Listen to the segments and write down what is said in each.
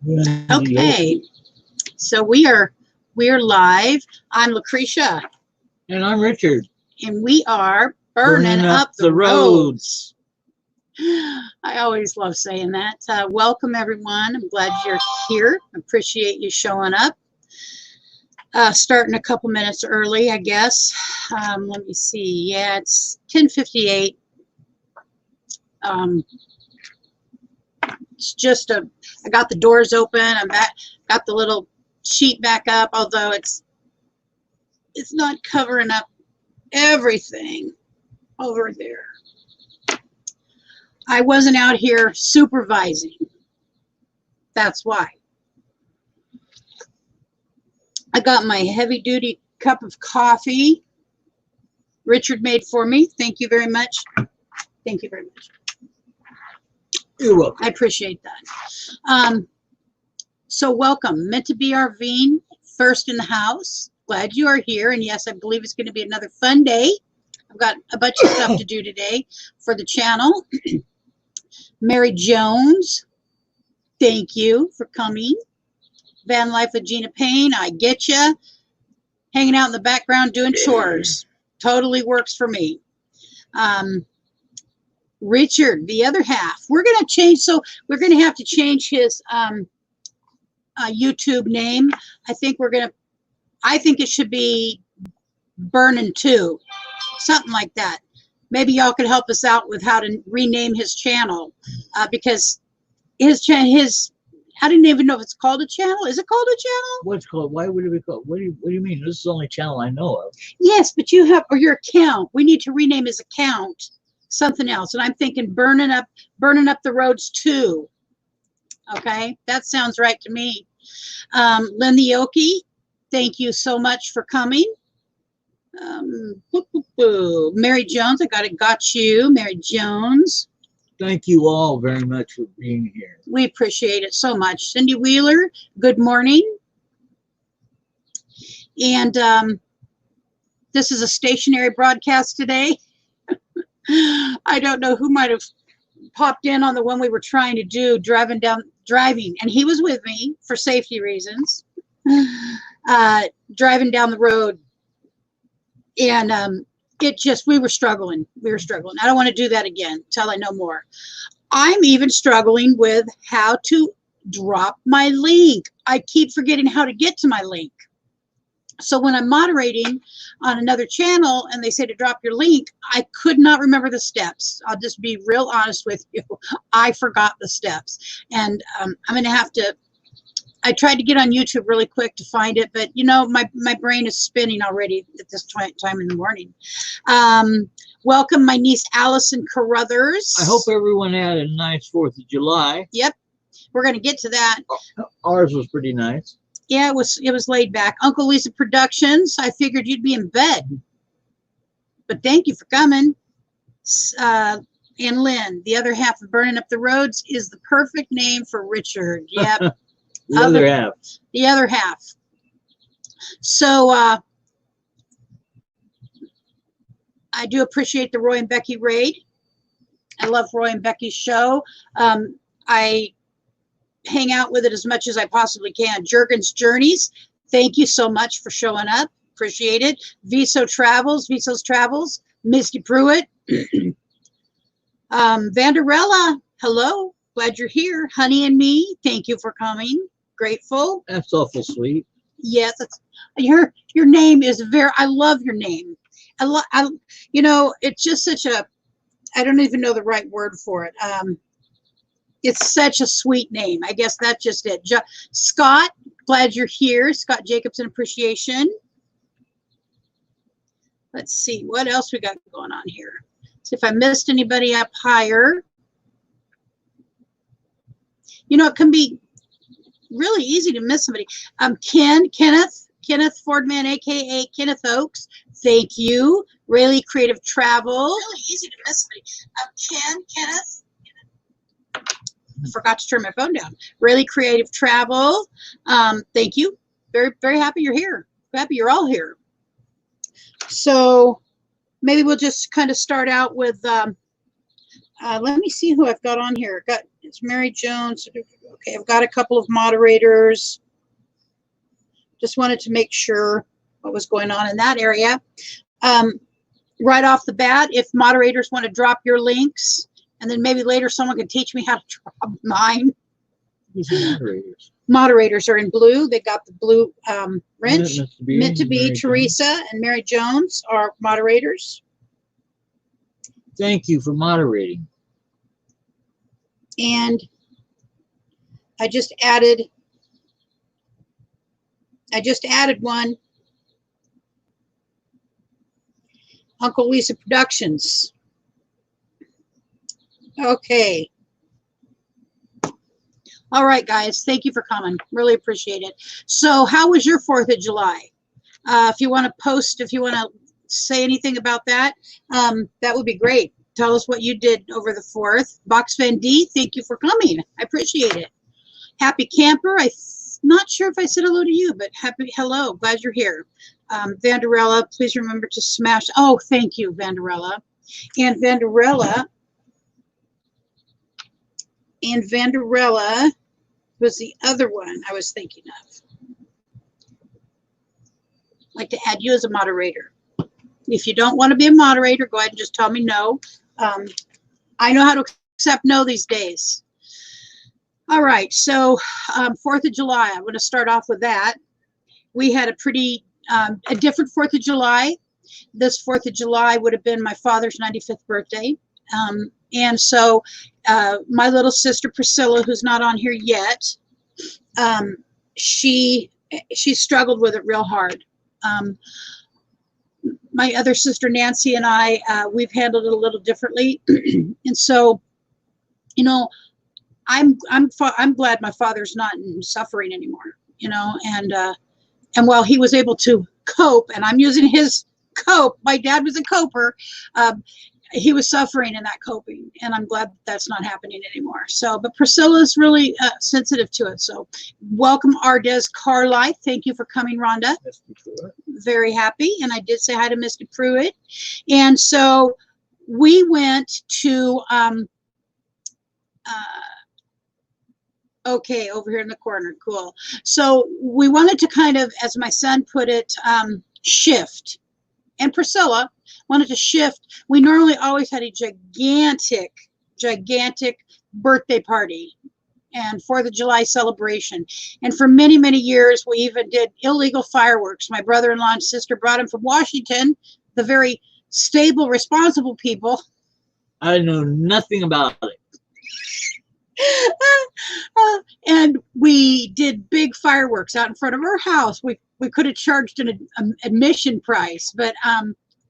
Okay, so we're live. I'm Lucretia. And I'm Richard. And we are burning up the roads. I always love saying that. Welcome, everyone. I'm glad you're here. Appreciate you showing up. Starting a couple minutes early, I guess. Let me see. Yeah, it's 10:58. It's just I got the doors open. I'm back. Got the little sheet back up, although it's not covering up everything over there. I wasn't out here supervising. That's why. I got my heavy duty cup of coffee Richard made for me. Thank you very much. Thank you very much. You're welcome. I appreciate that. So welcome. Meant to be RVing, first in the house. Glad you are here. And yes, I believe it's going to be another fun day. I've got a bunch of stuff to do today for the channel. Mary Jones, thank you for coming. Van Life with Gina Payne, I get you. Hanging out in the background doing chores. Totally works for me. Richard, the other half. We're going to change, so we're going to have to change his YouTube name. I think it should be Burnin' 2, something like that. Maybe y'all could help us out with how to rename his channel, because I didn't even know if it's called a channel. Is it called a channel? What's called? Why would it be called? What do you mean? This is the only channel I know of. Yes, but you have, or your account. We need to rename his account something else. And I'm thinking burning up the roads 2. Okay, that sounds right to me. Lynn the Okie, thank you so much for coming. Mary Jones, I got you, Mary Jones. Thank you all very much for being here. We appreciate it so much. Cindy Wheeler, good morning. And this is a stationary broadcast today. I don't know who might have popped in on the one we were trying to do, driving, and he was with me for safety reasons, driving down the road. And we were struggling. I don't want to do that again until I know more. I'm even struggling with how to drop my link. I keep forgetting how to get to my link. So when I'm moderating on another channel and they say to drop your link, I could not remember the steps. I'll just be real honest with you. I forgot the steps. And I'm going to have to, I tried to get on YouTube really quick to find it, but you know, my brain is spinning already at this time in the morning. Welcome my niece, Allison Carruthers. I hope everyone had a nice 4th of July. Yep. We're going to get to that. Ours was pretty nice. Yeah, it was laid back. Uncle Lisa Productions, I figured you'd be in bed. But thank you for coming. And Lynn, the other half of Burning Up the Roads is the perfect name for Richard. Yep. The other half. The other half. So I do appreciate the Roy and Becky raid. I love Roy and Becky's show. I hang out with it as much as I possibly can. Jurgen's Journeys, thank you so much for showing up. Appreciate it. Viso's Travels, Misty Pruitt. Vanderella, hello. Glad you're here. Honey and Me, thank you for coming. Grateful. That's awful sweet. Yes, your name is I love your name. You know, it's just such a, I don't even know the right word for it. It's such a sweet name. I guess that's just it. Scott, glad you're here. Scott Jacobson Appreciation. Let's see what else we got going on here. See if I missed anybody up higher. You know, it can be really easy to miss somebody. Kenneth Fordman, aka Kenneth Oakes. Thank you. Rayleigh Creative Travel. Really easy to miss somebody. Kenneth. I forgot to turn my phone down. Rayleigh Creative Travel. Thank you. Very, very happy you're here. Happy you're all here. So maybe we'll just kind of start out with, let me see who I've got on here. It's Mary Jones. Okay, I've got a couple of moderators. Just wanted to make sure what was going on in that area. Right off the bat, if moderators want to drop your links, and then maybe later someone can teach me how to drop mine. Who's the moderators? Moderators are in blue. They got the blue wrench. Meant to be Teresa and Mary Jones are moderators. Thank you for moderating. And I just added one. Uncle Lisa Productions. Okay. All right, guys. Thank you for coming. Really appreciate it. So how was your 4th of July? If you want to post, if you want to say anything about that, that would be great. Tell us what you did over the 4th. Box Van D, thank you for coming. I appreciate it. Happy Camper. I'm not sure if I said hello to you, but hello. Glad you're here. Vanderella, please remember to smash. Oh, thank you, Vanderella. And Vanderella was the other one I was thinking of. I'd like to add you as a moderator. If you don't want to be a moderator, go ahead and just tell me no. I know how to accept no these days. All right, so 4th of July, I'm going to start off with that. We had a pretty, a different 4th of July. This 4th of July would have been my father's 95th birthday. And so my little sister Priscilla, who's not on here yet, she struggled with it real hard. My other sister Nancy and I, we've handled it a little differently. And so, you know, I'm glad my father's not in suffering anymore, you know, and while he was able to cope, and I'm using his cope, my dad was a coper, he was suffering in that coping, and I'm glad that's not happening anymore. So, but Priscilla's really sensitive to it. So welcome, Ardez Carly. Thank you for coming, Rhonda. Very happy. And I did say hi to Mr. Pruitt. And so we went to, okay, over here in the corner. Cool. So we wanted to kind of, as my son put it, shift. And Priscilla wanted to shift. We normally always had a gigantic birthday party and 4th of July celebration. And for many, many years, we even did illegal fireworks. My brother-in-law and sister brought them from Washington, the very stable, responsible people. I know nothing about it. And we did big fireworks out in front of our house. We could have charged an admission price, but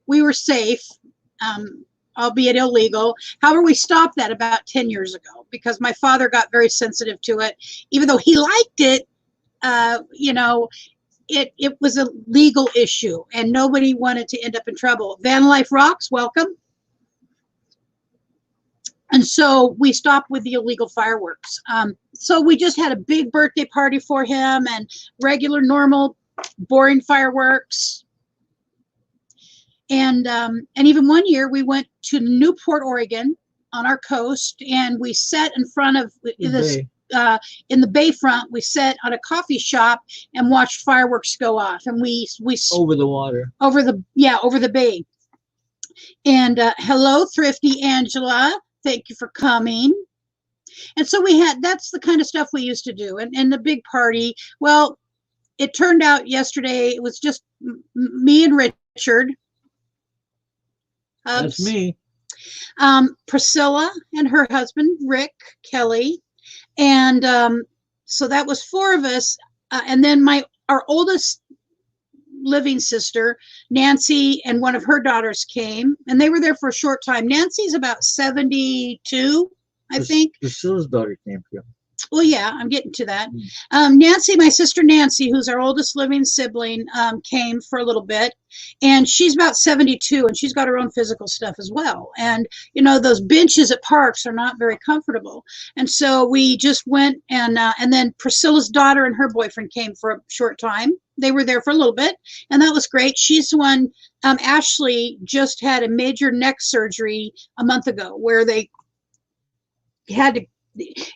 we were safe, albeit illegal. However, we stopped that about 10 years ago because my father got very sensitive to it. Even though he liked it, you know, it was a legal issue and nobody wanted to end up in trouble. Van Life Rocks, welcome. And so we stopped with the illegal fireworks. So we just had a big birthday party for him and regular, normal, boring fireworks. And even one year we went to Newport, Oregon on our coast, and we sat in front of this, in the bayfront, we sat on a coffee shop and watched fireworks go off. And we over the water. Over the bay. And hello, Thrifty Angela. Thank you for coming. And so that's the kind of stuff we used to do. And the big party, well, it turned out yesterday, it was just me and Richard. That's me. Priscilla and her husband, Rick Kelly. And so that was 4 of us. And then our oldest living sister, Nancy, and one of her daughters came, and they were there for a short time. Nancy's about 72, I think. Priscilla's daughter came too. Well, yeah, I'm getting to that. Nancy, my sister Nancy, who's our oldest living sibling, came for a little bit, and she's about 72, and she's got her own physical stuff as well. And, you know, those benches at parks are not very comfortable. And so we just went, and then Priscilla's daughter and her boyfriend came for a short time. They were there for a little bit, and that was great. She's the one, Ashley just had a major neck surgery a month ago where they had to,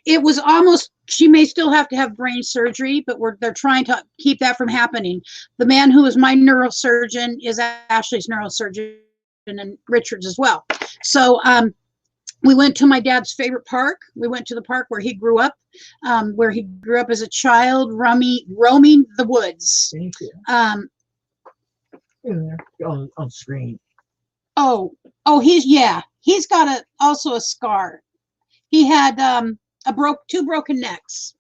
it was almost She may still have to have brain surgery, but they're trying to keep that from happening. The man who is my neurosurgeon is Ashley's neurosurgeon and Richard's as well. So we went to my dad's favorite park. We went to the park where he grew up as a child, roaming the woods. Thank you. On screen. He's got also a scar. He had two broken necks,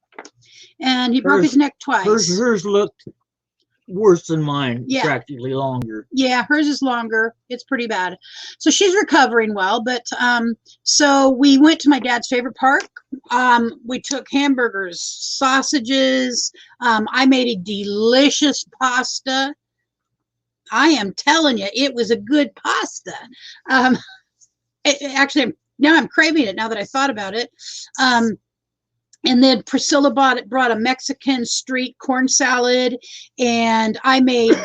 and he broke his neck twice. Hers looked worse than mine. Yeah. Practically longer. Yeah, hers is longer. It's pretty bad. So she's recovering well, but so we went to my dad's favorite park. We took hamburgers, sausages. I made a delicious pasta. I am telling you, it was a good pasta. Actually, now I'm craving it now that I thought about it. And then Priscilla brought a Mexican street corn salad, and I made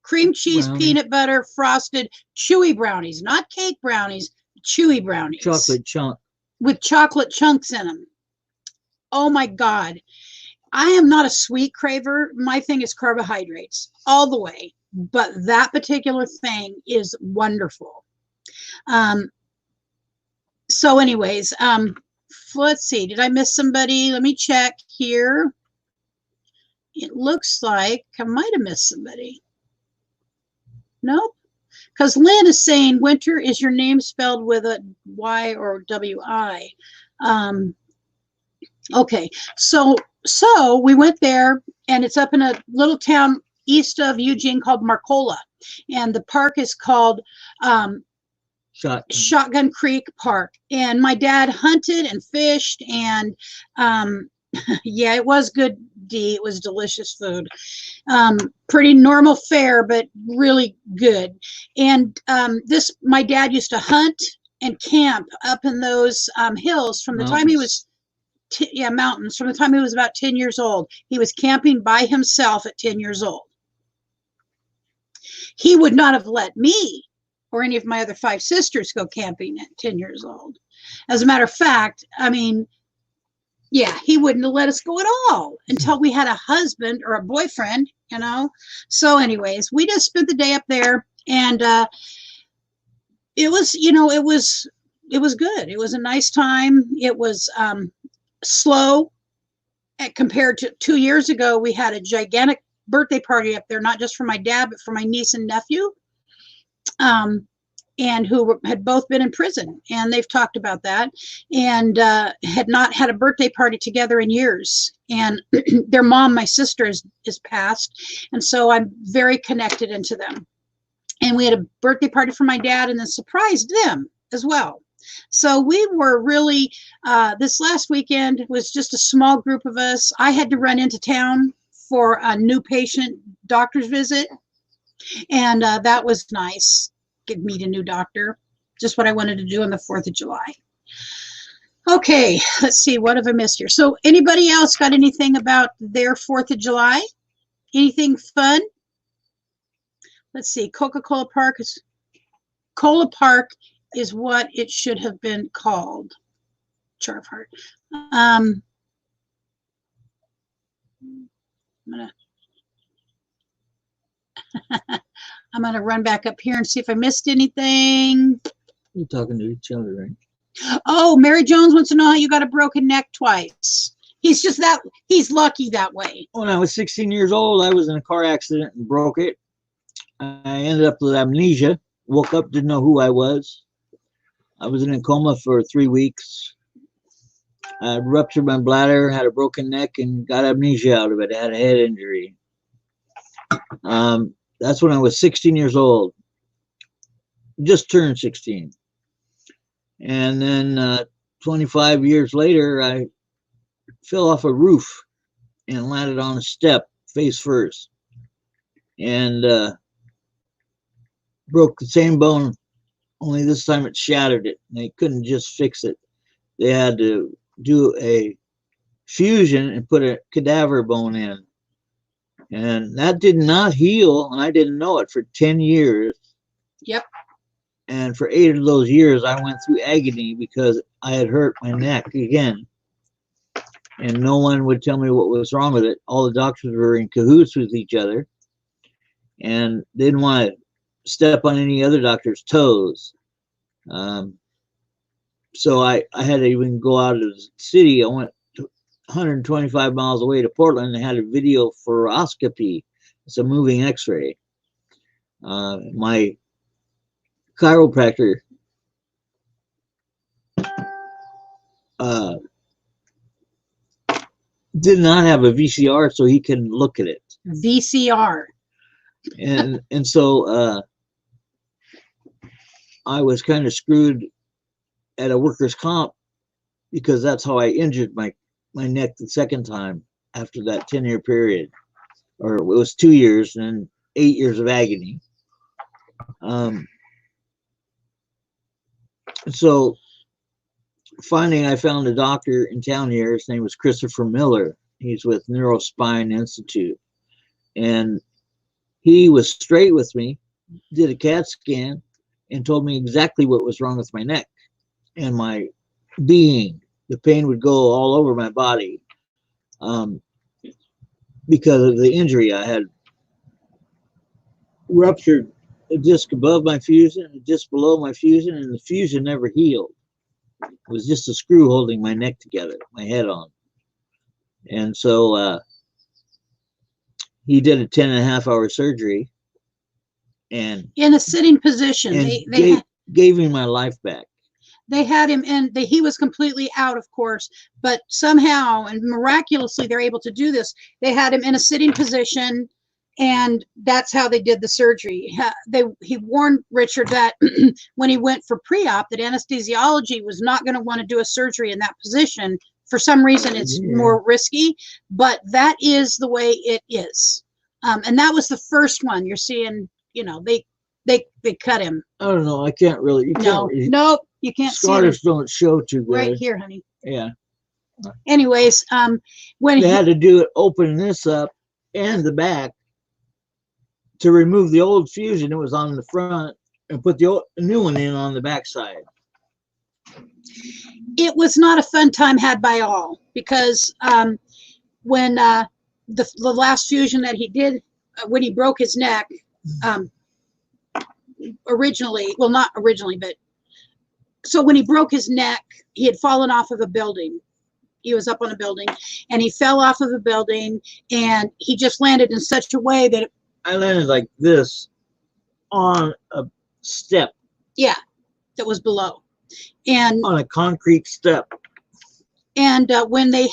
cream cheese, peanut butter, frosted, chewy brownies, not cake brownies, chewy brownies. Chocolate chunk. With chocolate chunks in them. Oh my God. I am not a sweet craver. My thing is carbohydrates all the way. But that particular thing is wonderful. So anyways, let's see. Did I miss somebody? Let me check here. It looks like I might have missed somebody. Nope. Because Lynn is saying, Winter, is your name spelled with a Y or W-I? Okay. So we went there, and it's up in a little town east of Eugene called Marcola. And the park is called Shotgun Creek Park. And my dad hunted and fished, and yeah, it was good, Dee. It was delicious food. Pretty normal fare, but really good. And my dad used to hunt and camp up in those hills from the time he was mountains from the time he was about 10 years old. He was camping by himself at 10 years old. He would not have let me or any of my other 5 sisters go camping at 10 years old. As a matter of fact, I mean, yeah, he wouldn't have let us go at all until we had a husband or a boyfriend, you know. So anyways, we just spent the day up there, and it was, you know, it was good. It was a nice time. It was slow compared to 2 years ago. We had a gigantic birthday party up there, not just for my dad, but for my niece and nephew, and who had both been in prison, and they've talked about that, and had not had a birthday party together in years. And their mom, my sister, is passed, and so I'm very connected into them. And we had a birthday party for my dad, and then surprised them as well. So we were really, this last weekend was just a small group of us. I had to run into town for a new patient doctor's visit, and that was nice. Get meet a new doctor, just what I wanted to do on the 4th of July. Okay, let's see, what have I missed here? So anybody else got anything about their 4th of July? Anything fun? Let's see, Coca-Cola Park is what it should have been called. Charfart. I'm gonna run back up here and see if I missed anything. You're talking to each other, right? Oh, Mary Jones wants to know how you got a broken neck twice. He's lucky that way. When I was 16 years old, I was in a car accident and broke it. I ended up with amnesia. Woke up, didn't know who I was. I was in a coma for 3 weeks. I ruptured my bladder, had a broken neck, and got amnesia out of it. I had a head injury. That's when I was 16 years old. Just turned 16. And then 25 years later, I fell off a roof and landed on a step face first. And broke the same bone, only this time it shattered it. They couldn't just fix it. They had to do a fusion and put a cadaver bone in. And that did not heal, and I didn't know it for 10 years. Yep. And for 8 of those years, I went through agony because I had hurt my neck again. And no one would tell me what was wrong with it. All the doctors were in cahoots with each other and didn't want to step on any other doctor's toes. So I had to even go out of the city. I went 125 miles away to Portland and had a video fluoroscopy. It's a moving x-ray. My chiropractor did not have a VCR, so he can look at it. VCR. And so I was kind of screwed at a workers' comp because that's how I injured my neck the second time after that 10-year period. Or it was 2 years and 8 years of agony. So finally, I found a doctor in town here. His name was Christopher Miller. He's with Neurospine Institute. And he was straight with me, did a CAT scan, and told me exactly what was wrong with my neck and my being. The pain would go all over my body because of the injury. I had ruptured a disc above my fusion, a disc below my fusion, and the fusion never healed. It was just a screw holding my neck together, my head on. And so he did a 10.5-hour surgery. And in a sitting position. And They gave me my life back. They had him in, he was completely out, of course, but somehow and miraculously they're able to do this. They had him in a sitting position, and that's how they did the surgery. He warned Richard that when he went for pre-op, that anesthesiology was not going to want to do a surgery in that position. For some reason, it's more risky, but that is the way it is. And that was the first one. You're seeing, you know, they cut him. I don't know. I can't really. Nope, you can't see it. Scars don't show too good. Right here, honey. Yeah. Anyways, when they had to do it, open this up and the back to remove the old fusion that was on the front and put the new one in on the back side. It was not a fun time had by all, because when the last fusion that he did, when he broke his neck, originally, well, not originally, but so when he broke his neck, he had fallen off of a building. He was up on a building and he fell off of a building, and he just landed in such a way that I landed like this on a step. Yeah, that was below. And on a concrete step. And when they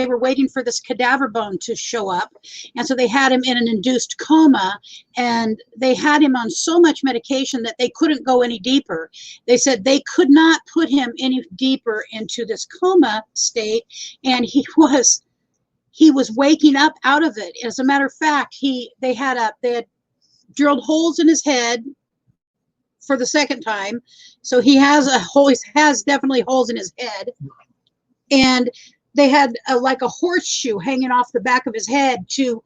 were waiting for this cadaver bone to show up. And so they had him in an induced coma, and they had him on so much medication that they couldn't go any deeper. They said they could not put him any deeper into this coma state. And he was waking up out of it. As a matter of fact, they had drilled holes in his head for the second time. So he has definitely holes in his head. And they had like a horseshoe hanging off the back of his head to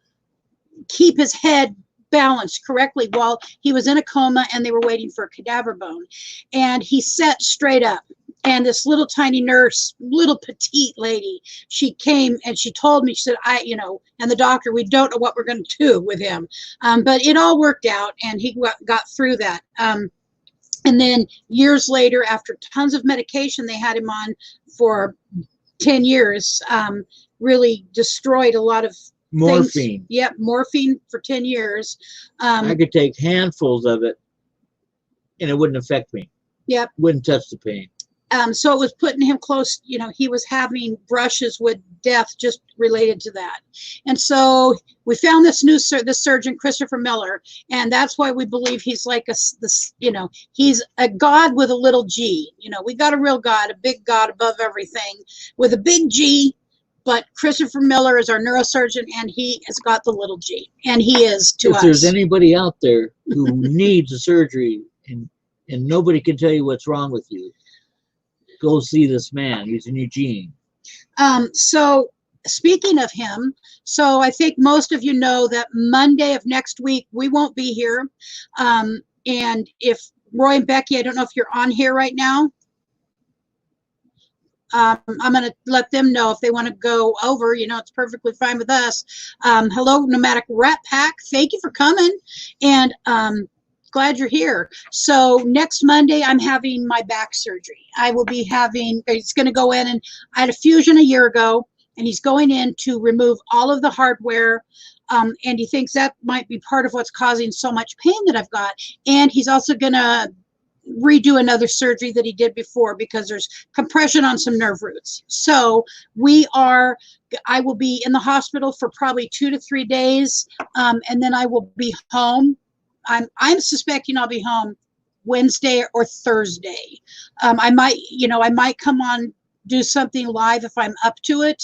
keep his head balanced correctly while he was in a coma and they were waiting for a cadaver bone. And he sat straight up. And this little tiny nurse, little petite lady, she came and she told me, she said, and the doctor, we don't know what we're going to do with him. But it all worked out, and he got through that. And then years later, after tons of medication they had him on for 10 years, really destroyed a lot of morphine. Things. Yep, morphine for 10 years. I could take handfuls of it and it wouldn't affect me. Yep. Wouldn't touch the pain. So it was putting him close, he was having brushes with death just related to that. And so we found this surgeon, Christopher Miller, and that's why we believe he's like he's a God with a little G. We got a real God, a big God above everything with a big G, but Christopher Miller is our neurosurgeon, and he has got the little G, and he is to us. If there's anybody out there who needs a surgery and nobody can tell you what's wrong with you, go see this man. He's in Eugene. So speaking of him, so I think most of you know that Monday of next week we won't be here. And if Roy and Becky, I don't know if you're on here right now. I'm going to let them know if they want to go over. You know, it's perfectly fine with us. Hello, Nomadic Rat Pack. Thank you for coming. And glad you're here. So next Monday, I'm having my back surgery. I will be having, it's going to go in, and I had a fusion a year ago, and he's going in to remove all of the hardware. And he thinks that might be part of what's causing so much pain that I've got. And he's also going to redo another surgery that he did before because there's compression on some nerve roots. So I will be in the hospital for probably 2 to 3 days, and then I will be home. I'm suspecting I'll be home Wednesday or Thursday. I might come on, do something live if I'm up to it,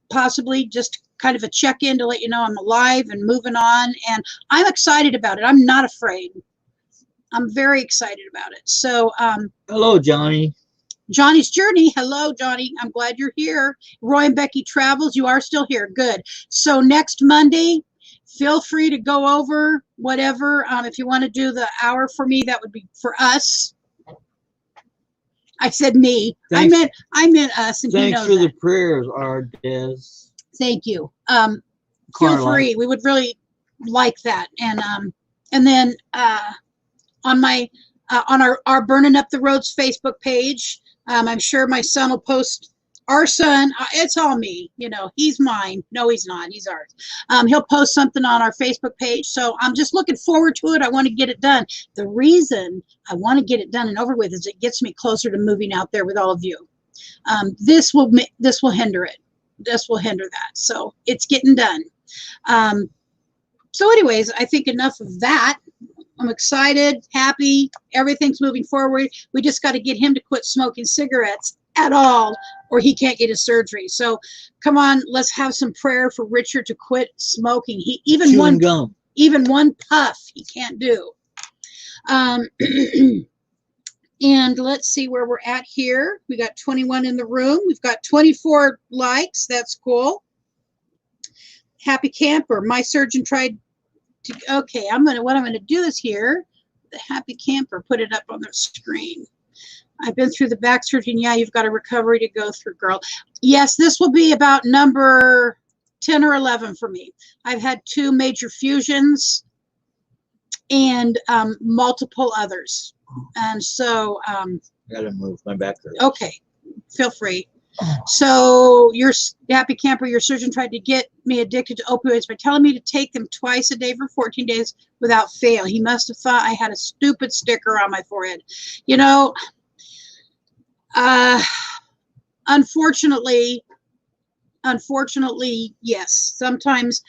possibly just kind of a check-in to let you know I'm alive and moving on. And I'm excited about it. I'm not afraid. I'm very excited about it. So, hello, Johnny. Johnny's Journey. Hello, Johnny. I'm glad you're here. Roy and Becky Travels. You are still here. Good. So next Monday, feel free to go over whatever. If you want to do the hour for me, that would be for us. I said me. Thanks. I meant us. And thanks for the prayers, Des. Thank you. Feel free. We would really like that. And then on my on our Burning Up the Roads Facebook page, I'm sure my son will post. Our son, it's all me, you know, he's mine. No, he's not. He's ours. He'll post something on our Facebook page. So I'm just looking forward to it. I want to get it done. The reason I want to get it done and over with is it gets me closer to moving out there with all of you. This will hinder it. This will hinder that. So it's getting done. So anyways, I think enough of that. I'm excited, happy. Everything's moving forward. We just got to get him to quit smoking cigarettes at all, or he can't get his surgery. So come on, let's have some prayer for Richard to quit smoking. He even one puff he can't do. And let's see where we're at here. We got 21 in the room. We've got 24 likes. That's cool. Happy camper. My surgeon tried to, okay, what I'm gonna do is here, the happy camper, put it up on the screen. I've been through the back surgery. Yeah, you've got a recovery to go through, girl. Yes, this will be about number 10 or 11 for me. I've had 2 major fusions and multiple others. And so I gotta move my back. Okay, feel free. So your happy camper, your surgeon tried to get me addicted to opioids by telling me to take them twice a day for 14 days without fail. He must have thought I had a stupid sticker on my forehead. You know, unfortunately, yes. Sometimes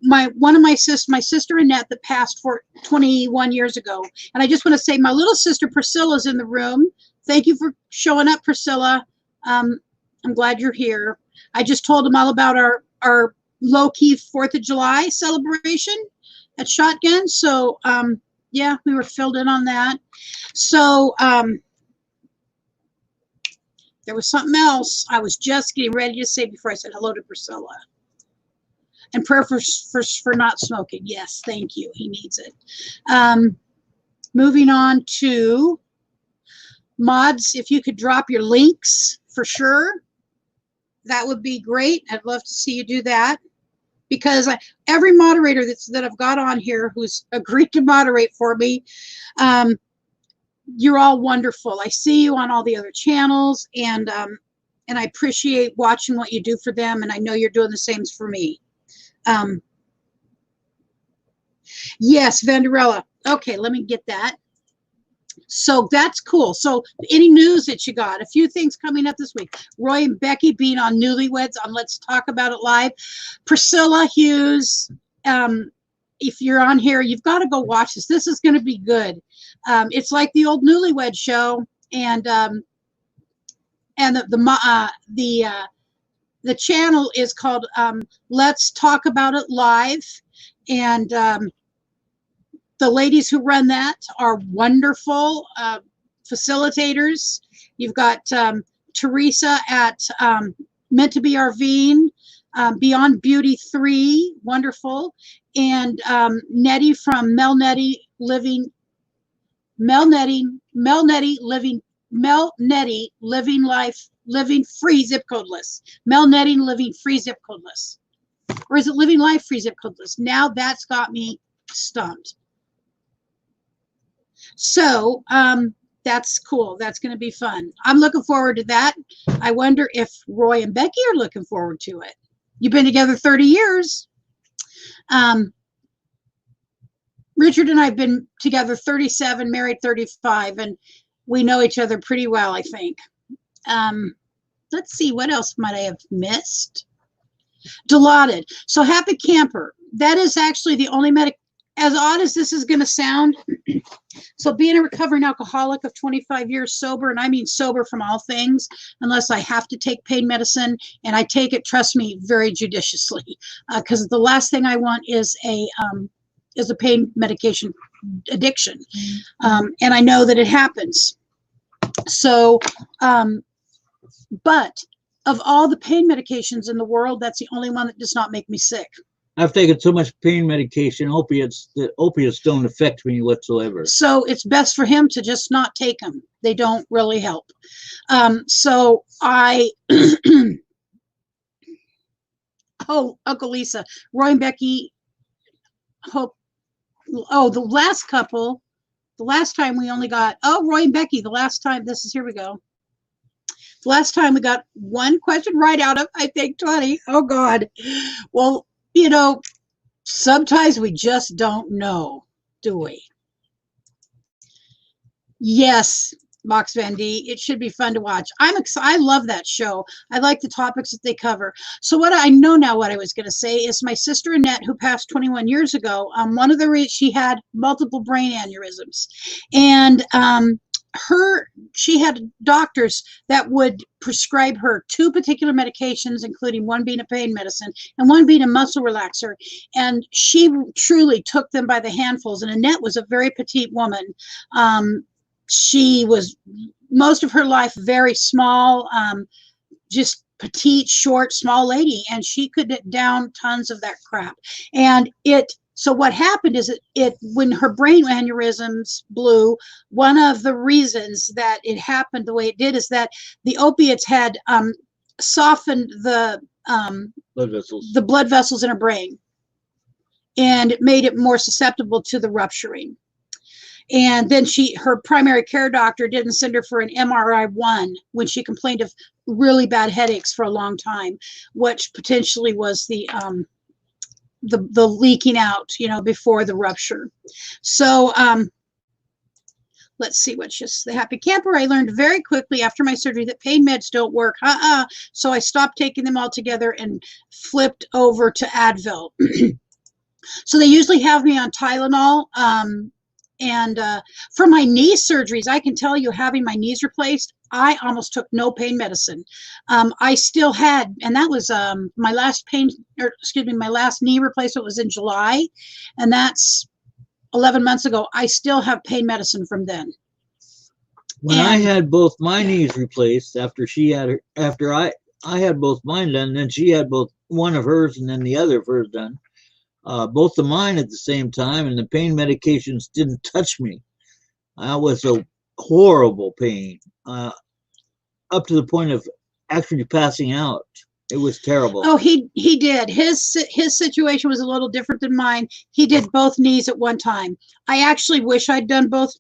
my sister Annette that passed for 21 years ago, and I just want to say my little sister Priscilla's in the room. Thank you for showing up, Priscilla. I'm glad you're here. I just told them all about our low-key 4th of July celebration at Shotgun. So yeah, we were filled in on that. So there was something else I was just getting ready to say before I said hello to Priscilla. And prayer for not smoking. Yes, thank you. He needs it. Moving on to mods, if you could drop your links for sure, that would be great. I'd love to see you do that, because every moderator that I've got on here who's agreed to moderate for me, you're all wonderful. I see you on all the other channels, and I appreciate watching what you do for them, and I know you're doing the same for me. Yes, Vanderella. Okay, let me get that. So that's cool. So any news that you got? A few things coming up this week. Roy and Becky being on Newlyweds on Let's Talk About It Live. Priscilla Hughes, if you're on here, you've got to go watch this. This is going to be good. It's like the old Newlywed show, and the channel is called Let's Talk About It Live, and the ladies who run that are wonderful facilitators. You've got Teresa at Meant to Be Arvine, Beyond Beauty 3, wonderful, and Nettie from Mel Nettie Living living free zip codeless. Mel Netting living free zip codeless. Or is it living life free zip codeless? Now that's got me stumped. So that's cool. That's going to be fun. I'm looking forward to that. I wonder if Roy and Becky are looking forward to it. You've been together 30 years. Richard and I have been together 37, married 35, and we know each other pretty well, I think. Let's see, what else might I have missed? Dilaudid. So Happy Camper. That is actually the only as odd as this is going to sound. So being a recovering alcoholic of 25 years sober, and I mean sober from all things, unless I have to take pain medicine, and I take it, trust me, very judiciously, because the last thing I want is a pain medication addiction. And I know that it happens. So, but of all the pain medications in the world, that's the only one that does not make me sick. I've taken so much pain medication, opiates, that opiates don't affect me whatsoever. So it's best for him to just not take them. They don't really help. So I, oh, Uncle Lisa, Roy and Becky, hope, oh, the last couple, the last time we only got, oh, Roy and Becky, the last time, this is, here we go. The last time we got one question right out of, I think, 20. Oh, God. Well, you know, sometimes we just don't know, do we? Yes, Mox Van D, it should be fun to watch. I'm excited. I love that show. I like the topics that they cover. So what I know now, what I was going to say is my sister Annette, who passed 21 years ago, one of the reasons she had multiple brain aneurysms, and she had doctors that would prescribe her 2 particular medications, including one being a pain medicine and one being a muscle relaxer. And she truly took them by the handfuls. And Annette was a very petite woman. She was most of her life very small, just petite, short, small lady. And she could down tons of that crap. And so what happened is when her brain aneurysms blew, one of the reasons that it happened the way it did is that the opiates had softened the blood vessels in her brain, and it made it more susceptible to the rupturing. And then her primary care doctor didn't send her for an MRI-1 when she complained of really bad headaches for a long time, which potentially was the leaking out, you know, before the rupture. So let's see, what's just the Happy Camper. I learned very quickly after my surgery that pain meds don't work. So I stopped taking them altogether and flipped over to Advil. So they usually have me on Tylenol. And for my knee surgeries, I can tell you, having my knees replaced, I almost took no pain medicine. I still had, and that was my last my last knee replacement was in July, and that's 11 months ago. I still have pain medicine from then. When I had both my knees replaced, after I had both mine done, then she had both one of hers and then the other of hers done. Both of mine at the same time, and the pain medications didn't touch me. I was a horrible pain, up to the point of actually passing out. It was terrible. Oh, he did. His situation was a little different than mine. He did both knees at one time. I actually wish I'd done both.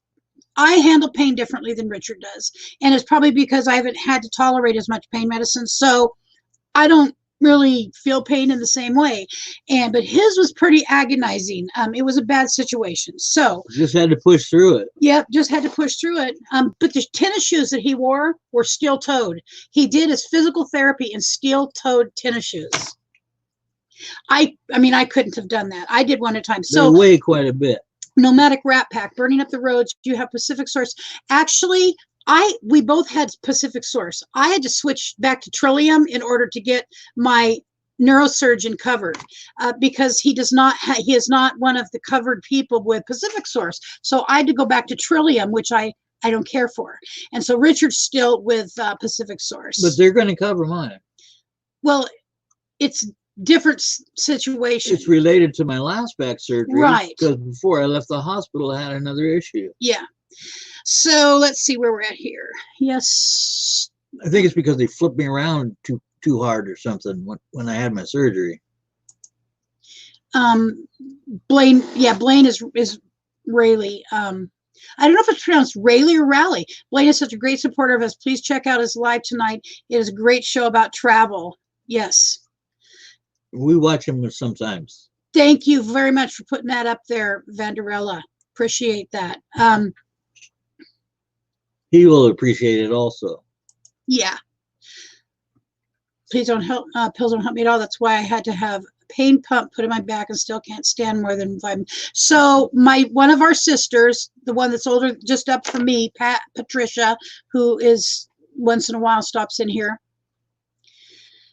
I handle pain differently than Richard does, and it's probably because I haven't had to tolerate as much pain medicine, so I don't really feel pain in the same way. But his was pretty agonizing. It was a bad situation. So just had to push through it. Yep, just had to push through it. But the tennis shoes that he wore were steel-toed. He did his physical therapy in steel-toed tennis shoes. I mean, I couldn't have done that. I did one at a time. So they weigh quite a bit. Nomadic Rat Pack, Burning Up the Roads. You have Pacific Source. Actually, we both had Pacific Source. I had to switch back to Trillium in order to get my neurosurgeon covered, because he is not one of the covered people with Pacific Source. So I had to go back to Trillium, which I don't care for. And so Richard's still with Pacific Source. But they're going to cover mine. Well, it's different situation. It's related to my last back surgery. Right. Because before I left the hospital, I had another issue. Yeah. So let's see where we're at here. Yes. I think it's because they flipped me around too hard or something when I had my surgery. Blaine, yeah, Blaine is Rayleigh. I don't know if it's pronounced Rayleigh or Raleigh. Blaine is such a great supporter of us. Please check out his live tonight. It is a great show about travel. Yes. We watch him sometimes. Thank you very much for putting that up there, Vanderella. Appreciate that. He will appreciate it also. Yeah. Please don't help. Pills don't help me at all. That's why I had to have a pain pump put in my back and still can't stand more than 5 minutes. So one of our sisters, the one that's older, just up from me, Patricia, who is once in a while stops in here.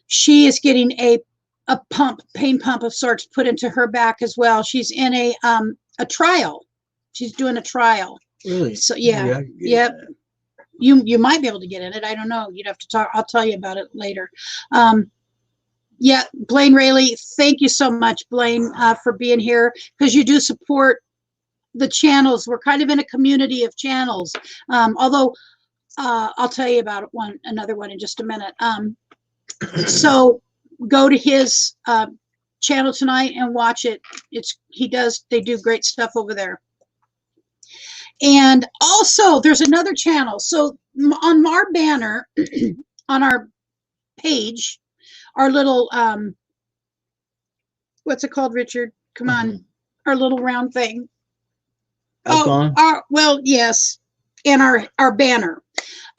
She is getting a pain pump of sorts put into her back as well. She's in a trial. She's doing a trial. Really? So yeah. Yep. You might be able to get in it. I don't know. You'd have to talk. I'll tell you about it later. Yeah, Blaine Rayleigh, thank you so much, Blaine, for being here, because you do support the channels. We're kind of in a community of channels. Although I'll tell you about another one in just a minute. So go to his channel tonight and watch it. They do great stuff over there. And also there's another channel. So on our banner, on our page, our little, what's it called, Richard? Come on. Our little round thing. Well, yes. And our banner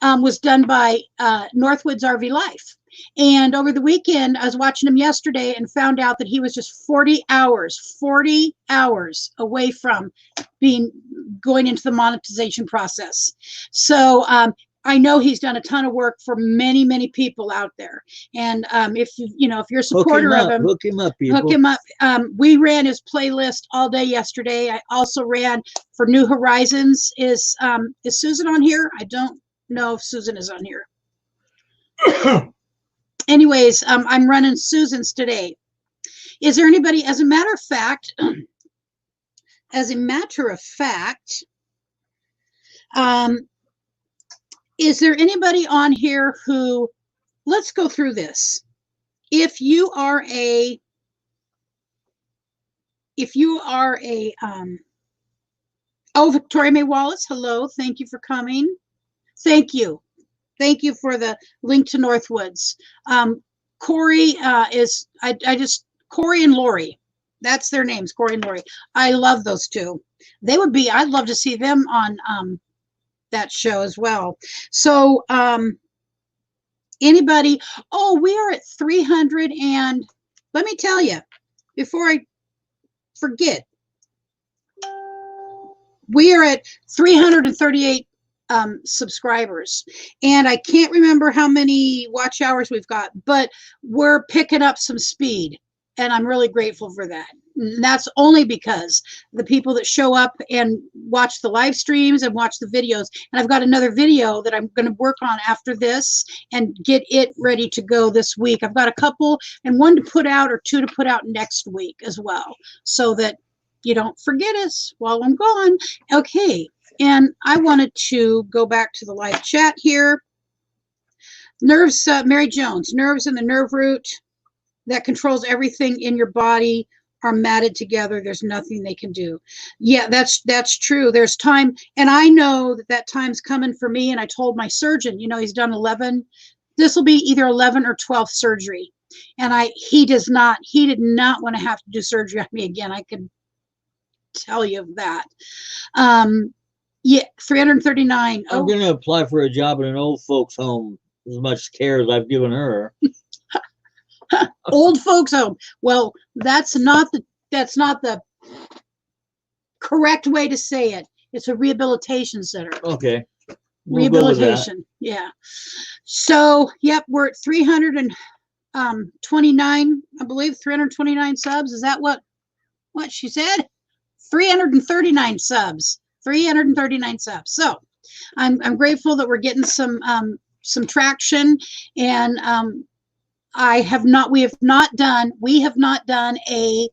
was done by Northwoods RV Life. And over the weekend, I was watching him yesterday and found out that he was just 40 hours away from going into the monetization process. So I know he's done a ton of work for many, many people out there. And if you're a supporter of him, hook him up, people. Hook him up. We ran his playlist all day yesterday. I also ran for New Horizons. Is Susan on here? I don't know if Susan is on here. Anyways, I'm running Susan's today. Is there anybody, as a matter of fact, is there anybody on here who, let's go through this. If you are a oh, Victoria May Wallace, hello, thank you for coming. Thank you for the link to Northwoods. Corey Corey and Lori, that's their names, Corey and Lori. I love those two. I'd love to see them on that show as well. So anybody, we are at 300, and let me tell you, before I forget, we are at 338 subscribers, and I can't remember how many watch hours we've got, but we're picking up some speed, and I'm really grateful for that. And that's only because the people that show up and watch the live streams and watch the videos, and I've got another video that I'm going to work on after this and get it ready to go this week. I've got a couple, and one to put out or two to put out next week as well, so that you don't forget us while I'm gone. Okay. And I wanted to go back to the live chat here. Nerves, Mary Jones, nerves in the nerve root that controls everything in your body are matted together. There's nothing they can do. Yeah, that's true. There's time, and I know that time's coming for me, and I told my surgeon, he's done 11. This will be either 11 or 12th surgery. And he did not want to have to do surgery on me again. I can tell you that. Yeah, 339. I'm going to apply for a job in an old folks home, as much care as I've given her. Old folks home. Well, that's not the correct way to say it. It's a rehabilitation center. Okay. Rehabilitation. Yeah. So, yep, we're at 329, I believe, 329 subs. Is that what she said? 339 subs. 339 subs. So I'm grateful that we're getting some traction, and we have not done a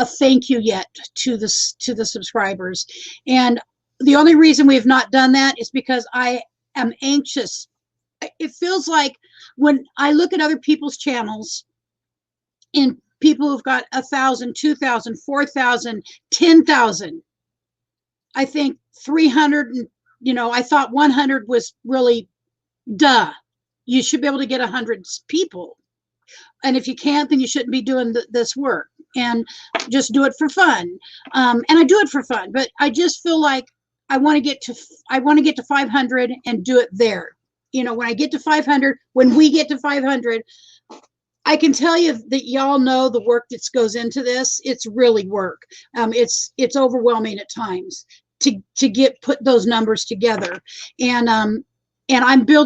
thank you yet to the subscribers. And the only reason we have not done that is because I am anxious. It feels like when I look at other people's channels and people who've got 1,000, 2,000, 4,000, 10,000, I think 300, and I thought 100 was really duh. You should be able to get 100 people. And if you can't, then you shouldn't be doing this work, and just do it for fun. And I do it for fun, but I just feel like I want to get to 500 and do it there. When I get to 500, when we get to 500, I can tell you that y'all know the work that goes into this. It's really work. It's overwhelming at times to put those numbers together. And I'm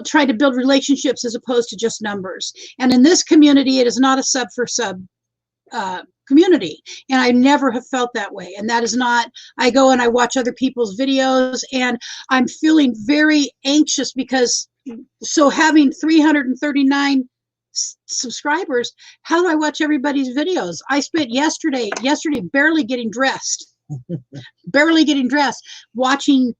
trying to build relationships as opposed to just numbers. And in this community, it is not a sub for sub community. And I never have felt that way. And that is not, I go and I watch other people's videos, and I'm feeling very anxious because, so having 339 subscribers, how do I watch everybody's videos? I spent yesterday barely getting dressed, watching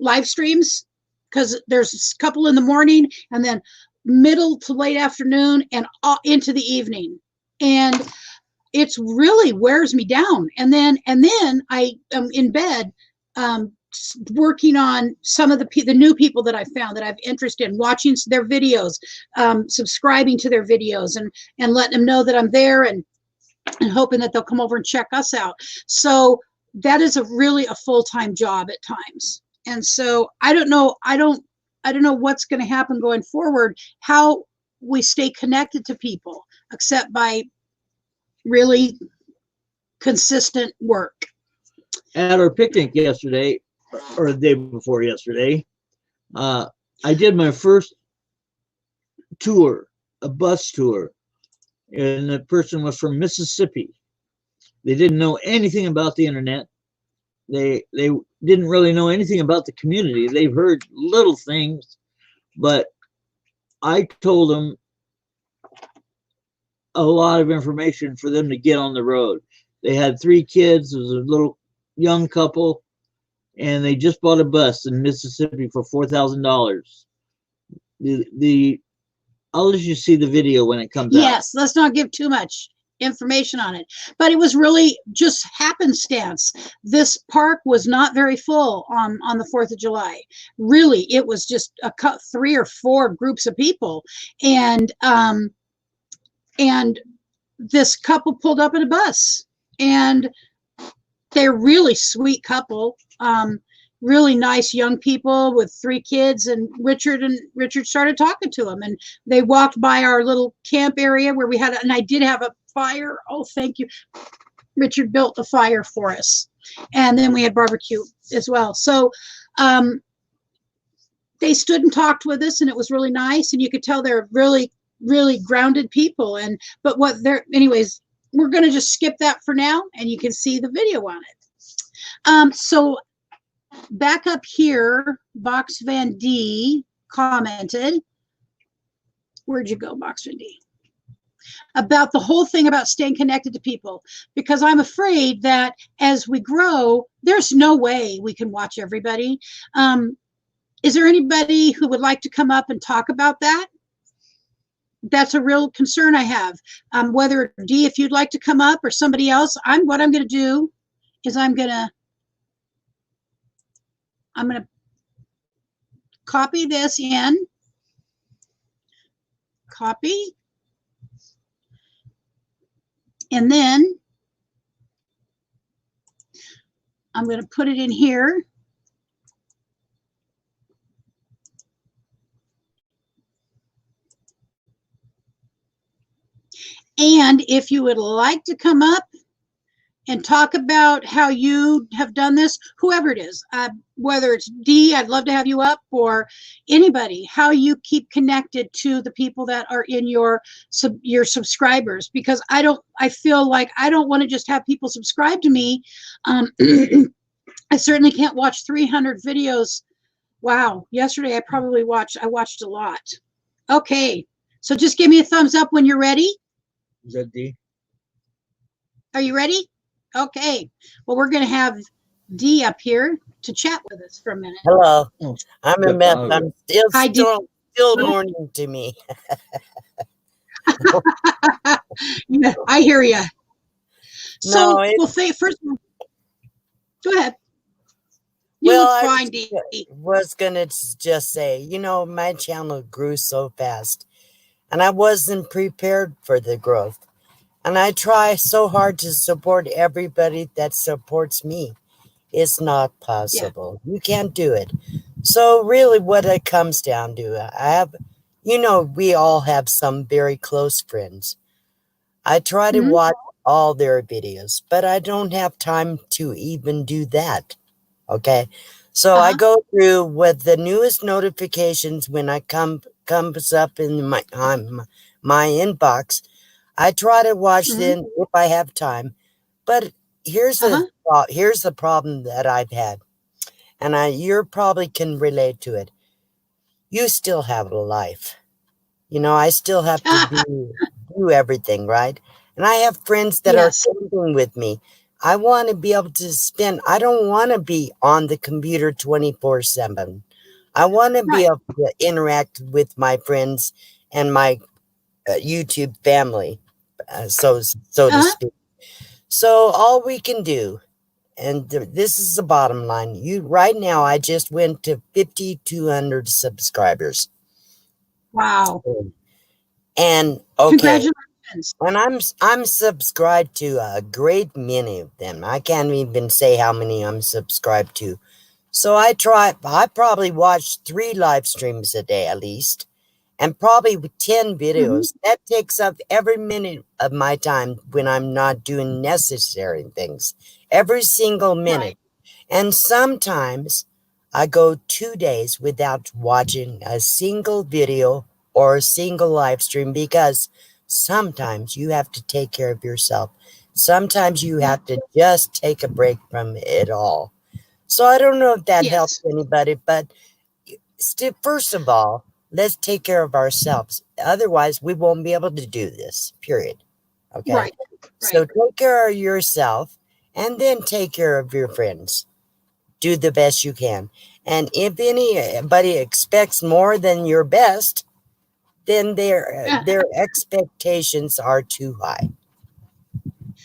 live streams, because there's a couple in the morning and then middle to late afternoon and into the evening, and it's really wears me down. And then I am in bed working on some of the new people that I found that I've interest in, watching their videos, subscribing to their videos, and letting them know that I'm there, and hoping that they'll come over and check us out. So that is really a full-time job at times. And so I don't know what's going to happen going forward, how we stay connected to people, except by really consistent work. At our picnic yesterday, or the day before yesterday, I did my first tour, a bus tour, and the person was from Mississippi. They didn't know anything about the internet. They didn't really know anything about the community. They've heard little things, but I told them a lot of information for them to get on the road. They had 3 kids. It was a little young couple, and they just bought a bus in Mississippi for $4,000. I'll let you see the video when it comes out. Yes, let's not give too much information on it, but it was really just happenstance. This park was not very full on the 4th of July. Really, it was just 3 or 4 groups of people, and this couple pulled up in a bus, and they're really sweet couple, really nice young people with 3 kids, and Richard started talking to them, and they walked by our little camp area where we had, and I did have a fire. Oh, thank you. Richard built a fire for us, and then we had barbecue as well. So they stood and talked with us, and it was really nice, and you could tell they're really, really grounded people. Anyways, we're going to just skip that for now, and you can see the video on it. So back up here, Box Van D commented, where'd you go, Box Van D? About the whole thing about staying connected to people, because I'm afraid that as we grow, there's no way we can watch everybody. Is there anybody who would like to come up and talk about that? That's a real concern I have. Whether D, if you'd like to come up, or somebody else, what I'm going to do is I'm going to copy this in, copy, and then I'm going to put it in here. And if you would like to come up and talk about how you have done this, whoever it is, whether it's D, I'd love to have you up, or anybody, how you keep connected to the people that are in your subscribers, because I feel like I don't want to just have people subscribe to me. I certainly can't watch 300 videos. Wow, yesterday I watched a lot. Okay, so just give me a thumbs up when you're ready. Is that D? Are you ready? Okay. Well, we're going to have Dee up here to chat with us for a minute. Hello. Oh, I'm a step mess. out. I'm still Hi, Dee. still morning to me. Yeah, I hear you. No, So, well, first of all, go ahead. You well, look I fine, Dee. was gonna just say, my channel grew so fast, and I wasn't prepared for the growth. And I try so hard to support everybody that supports me. It's not Yeah. possible. You can't do it. So really what it comes down to, we all have some very close friends. I try to Mhm. watch all their videos, but I don't have time to even do that. Okay. So I Uh-huh. go through with the newest notifications when I comes up in my inbox. I try to watch Mhm. them if I have time. But Uh-huh. here's the problem that I've had, and you probably can relate to it. You still have a life. I still have to do everything, right? And I have friends that are Yes. camping with me. I want to be able to I don't want to be on the computer 24/7. I want to be Right. able to interact with my friends and my YouTube family, so to Uh-huh. speak. So all we can do, and this is the bottom line. Right now, I just went to 5,200 subscribers, Wow. and okay, Congratulations. and I'm subscribed to a great many of them. I can't even say how many I'm subscribed to. So I probably watch 3 live streams a day at least, and probably with 10 Mhm. videos. That takes up every minute of my time when I'm not doing necessary things. Every single minute. Right. And sometimes I go 2 days without watching a single video or a single live stream because sometimes you have to take care of yourself. Sometimes you Yeah. have to just take a break from it all. So I don't know if that helps Yes. anybody, but first of all, let's take care of ourselves. Otherwise, we won't be able to do this, period. Okay? Right. So Right. take care of yourself and then take care of your friends. Do the best you can. And if anybody expects more than your best, then their expectations are too high.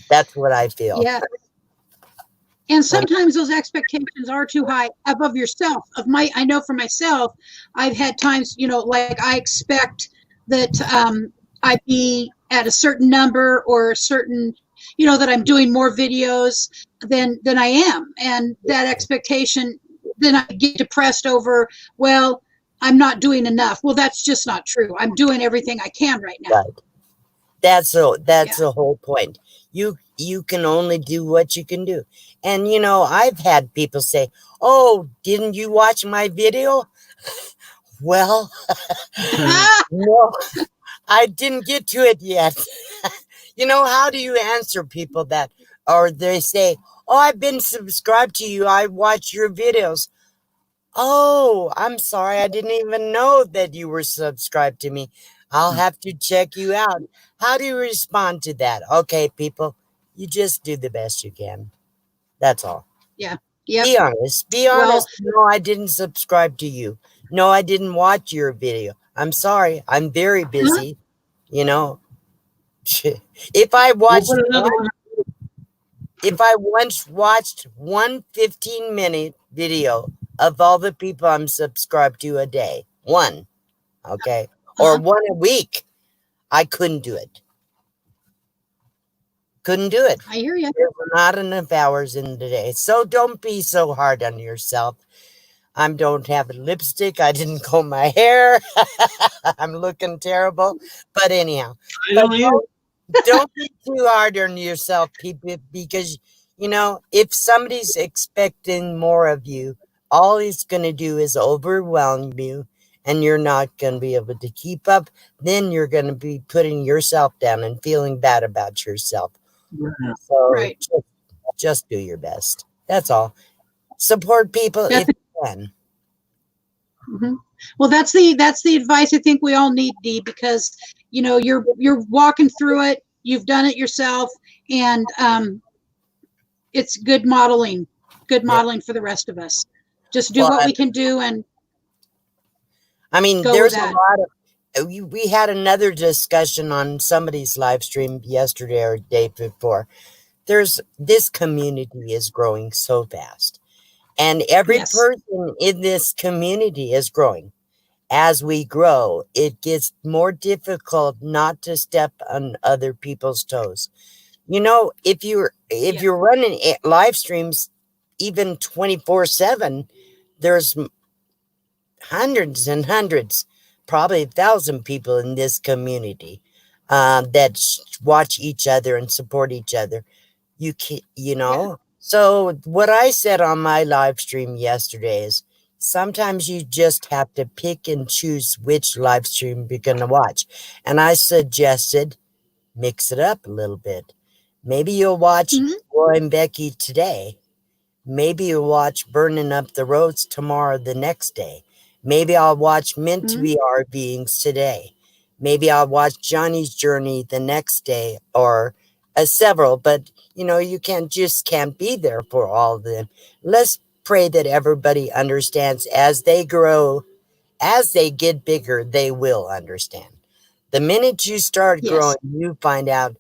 That's what I feel. Yeah. And And sometimes those expectations are too high above yourself. I know for myself, I've had times, like I expect that I be at a certain number or a certain, that I'm doing more videos than I am, and that expectation, then I get depressed over, well, I'm not doing enough. Well, that's just not true. I'm doing everything I can right now. right. That's Yeah. the whole point. You can only do what you can do. And I've had people say, "Oh, didn't you watch my video?" Well, no, I didn't get to it yet. How do you answer people that, or they say, "Oh, I've been subscribed to you. I watch your videos." Oh, I'm sorry. I didn't even know that you were subscribed to me. I'll have to check you out. How do you respond to that? Okay, people, you just do the best you can. That's all. Yeah. Yep. Be honest. Be Well, honest. No, I didn't subscribe to you. No, I didn't watch your video. I'm sorry. I'm very huh? busy. You know, if I We'll watched put another one one. if I once watched one 15-minute video of all the people I'm subscribed to a day, one, okay, or Uh-huh. one a week, I couldn't do it. Couldn't do it. I hear you. There were not enough hours in the day. So don't be so hard on yourself. I don't have lipstick. I didn't comb my hair. I'm looking terrible. But anyhow, I but don't either. don't be too hard on yourself, people, because if somebody's expecting more of you, all he's going to do is overwhelm you, and you're not going to be able to keep up. Then you're going to be putting yourself down and feeling bad about yourself. Yeah. So Right. just do your best. That's all. Support people That's if you can. hmm Well, that's the advice I think we all need, Dee, because you're walking through it. You've done it yourself, and it's good modeling, good Yeah. modeling for the rest of us. Just do Well, what we can do and I mean, go with there's a that. lot of. We had another discussion on somebody's live stream yesterday or day before. This community is growing so fast, and every Yes. person in this community is growing. As we grow, it gets more difficult not to step on other people's toes. You know, if Yeah. you're running live streams even 24/7, there's hundreds and hundreds, probably 1,000 people in this community that watch each other and support each other. You Yeah. know. So what I said on my live stream yesterday is sometimes you just have to pick and choose which live stream you're going to watch. And I suggested mix it up a little bit. Maybe you'll watch Mhm. Roy and Becky today. Maybe you'll watch Burning Up the Roads tomorrow, the next day. Maybe I'll watch Meant to Mhm. Be Our Beings today. Maybe I'll watch Johnny's Journey the next day, or several. But you can't be there for all of them. Let's pray that everybody understands as they grow, as they get bigger, they will understand. The minute you start Yes. growing, you find out,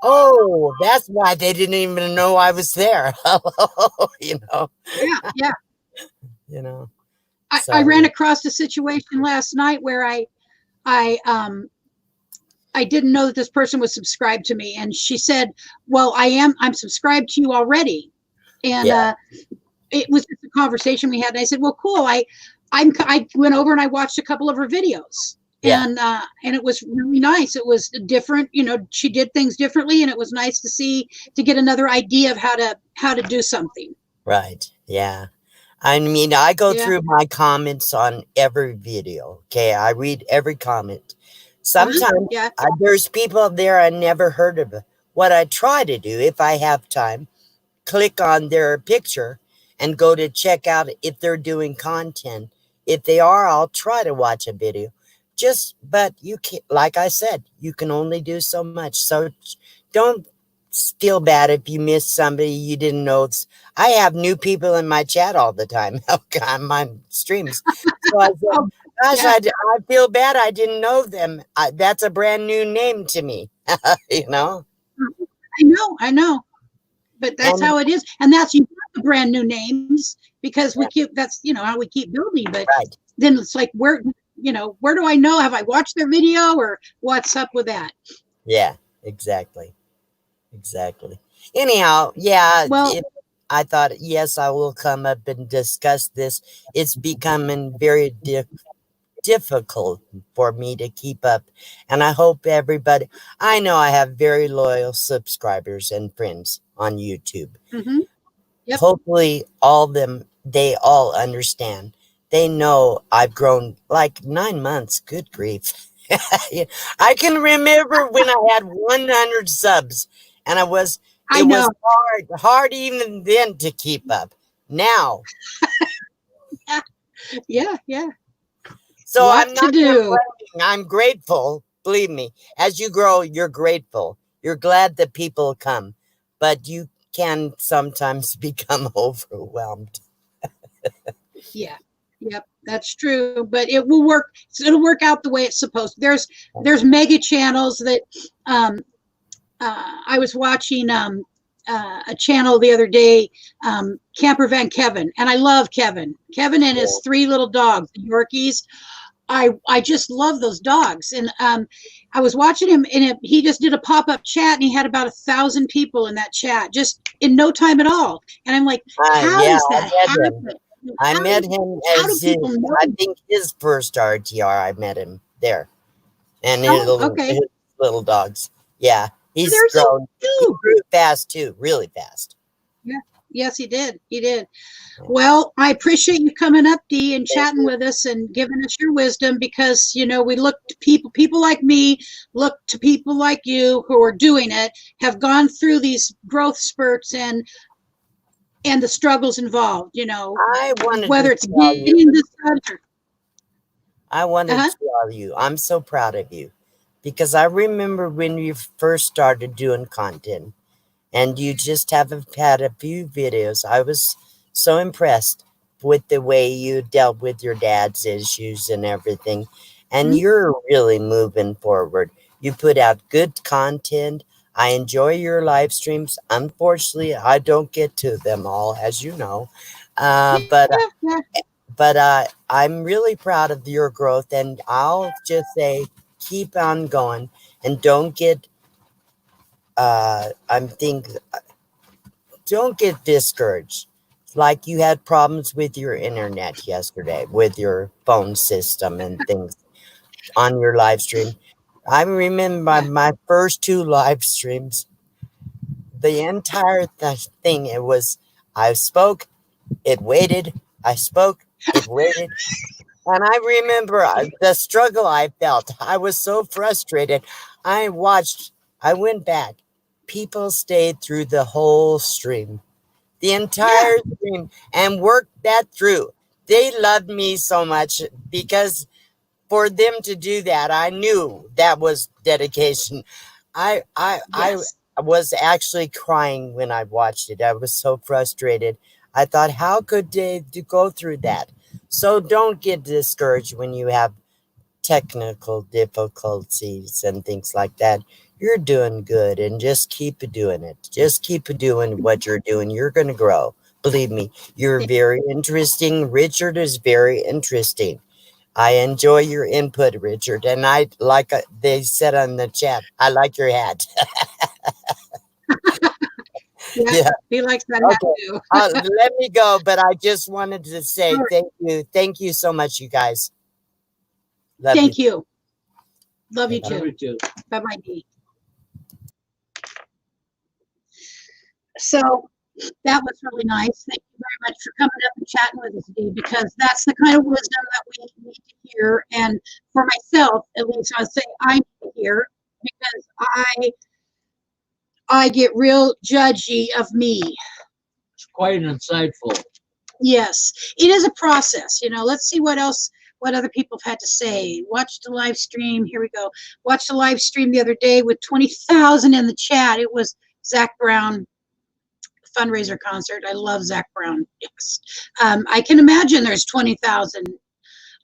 oh, that's why they didn't even know I was there. you know, Yeah. Yeah. you know. I So ran across a situation last night where I I didn't know that this person was subscribed to me, and she said, "Well, I'm subscribed to you already," and yeah, it was just a conversation we had. And I said, "Well, cool. I went over and I watched a couple of her videos, yeah, and it was really nice. It was different. She did things differently, and it was nice to get another idea of how to do something." right, yeah. I mean, I go Yeah. through my comments on every video. Okay, I read every comment. Sometimes Yeah. there's people there I never heard of. What I try to do, if I have time, click on their picture and go to check out if they're doing content. If they are, I'll try to watch a video. But you can, like I said, you can only do so much. So don't feel bad if you miss somebody you didn't know. I have new people in my chat all the time on my streams. So I said, Oh, gosh, yeah. I feel bad I didn't know them. That's a brand new name to me, you know? I know. But that's And how it is, and that's you got the brand new names because yeah, that's how we keep building. But right. then it's like, where do I know? Have I watched their video, or what's up with that? Yeah, exactly. Exactly. Anyhow, yeah, Well, I thought, yes, I will come up and discuss this. It's becoming very difficult for me to keep up. And I hope I know I have very loyal subscribers and friends on YouTube. mhm, yep, Hopefully, they all understand. They know I've grown like 9 months. Good grief. Yeah, I can remember when I had 100 subs, and I it was know. hard even then to keep up. Now, Yeah, yeah. so What I'm to not do? complaining. I'm grateful. Believe me, as you grow, you're grateful. You're glad that people come, but you can sometimes become overwhelmed. Yeah, yep, that's true. But it will work. It'll work out the way it's supposed to. There's mega channels that um, I was watching a channel the other day, Camper Van Kevin, and I love Kevin. Kevin and Yeah. his three little dogs, the Yorkies. I just love those dogs, and I was watching him, and he just did a pop up chat, and he had about 1,000 people in that chat just in no time at all. And I'm like, how Yeah, does I that met him. happen? I How met do him how do as people know? I think his first RTR. I met him there, and Oh, okay. his little dogs. Yeah, he's They're so grown. He cute. grew fast too, really fast. Yeah. Yes, he did. He did. Yeah. Well, I appreciate you coming up, Dee, and Thank chatting you. with us and giving us your wisdom because, we look to people like me, look to people like you who are doing it, have gone through these growth spurts and the struggles involved, I wanted to whether it's tell you. getting the subs or, I wanted uh-huh. to tell you. I'm so proud of you because I remember when you first started doing content, and you just haven't had a few videos. I was so impressed with the way you dealt with your dad's issues and everything. And you're really moving forward. You put out good content. I enjoy your live streams. Unfortunately, I don't get to them all, as you know. But I'm really proud of your growth, and I'll just say keep on going and don't get don't get discouraged. Like you had problems with your internet yesterday, with your phone system and things on your live stream. I remember my first 2 live streams, the entire thing, it was I spoke, it waited, I spoke, it waited. And I remember the struggle I felt. I was so frustrated. I went back. People stayed through the whole stream, the entire stream, and worked that through. They loved me so much because for them to do that, I knew that was dedication. I was actually crying when I watched it. I was so frustrated. I thought, how could they go through that? So don't get discouraged when you have technical difficulties and things like that. You're doing good, and just keep doing it. Just keep doing what you're doing. You're going to grow. Believe me, you're very interesting. Richard is very interesting. I enjoy your input, Richard. And I like they said on the chat, I like your hat. Yeah, he likes that hat too. Let me go, but I just wanted to say thank you. Thank you so much, you guys. Thank you. Love you Love you too. too. Bye-bye, Dee. So that was really nice. Thank you very much for coming up and chatting with us, Dee, because that's the kind of wisdom that we need to hear. And for myself, at least, I say I need to hear, because I get real judgy of me. It's quite insightful. Yes, it is a process. Let's see what other people have had to say. Watch the live stream. Here we go. Watch the live stream the other day with 20,000 in the chat. It was Zach Brown fundraiser concert. I love Zach Brown. Yes. I can imagine there's 20,000.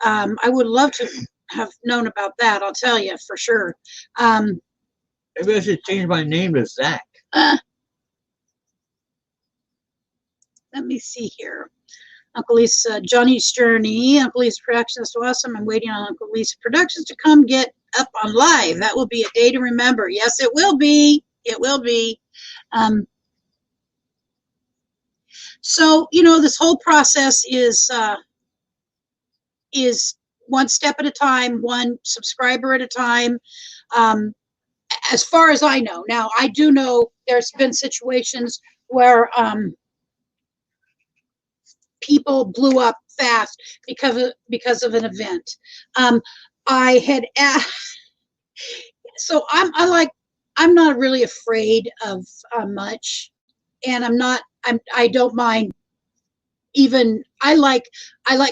I would love to have known about that. I'll tell you for sure. Maybe I should change my name to Zach. Let me see here. Uncle Lisa, Johnny's Journey, Uncle Lisa Productions, so awesome. I'm waiting on Uncle Lisa Productions to come get up on live. That will be a day to remember. Yes, it will be. It will be. So, this whole process is one step at a time, one subscriber at a time. As far as I know. Now, I do know there's been situations where people blew up fast because of an event. I had asked, so I'm not really afraid of much, and I don't mind. Even I like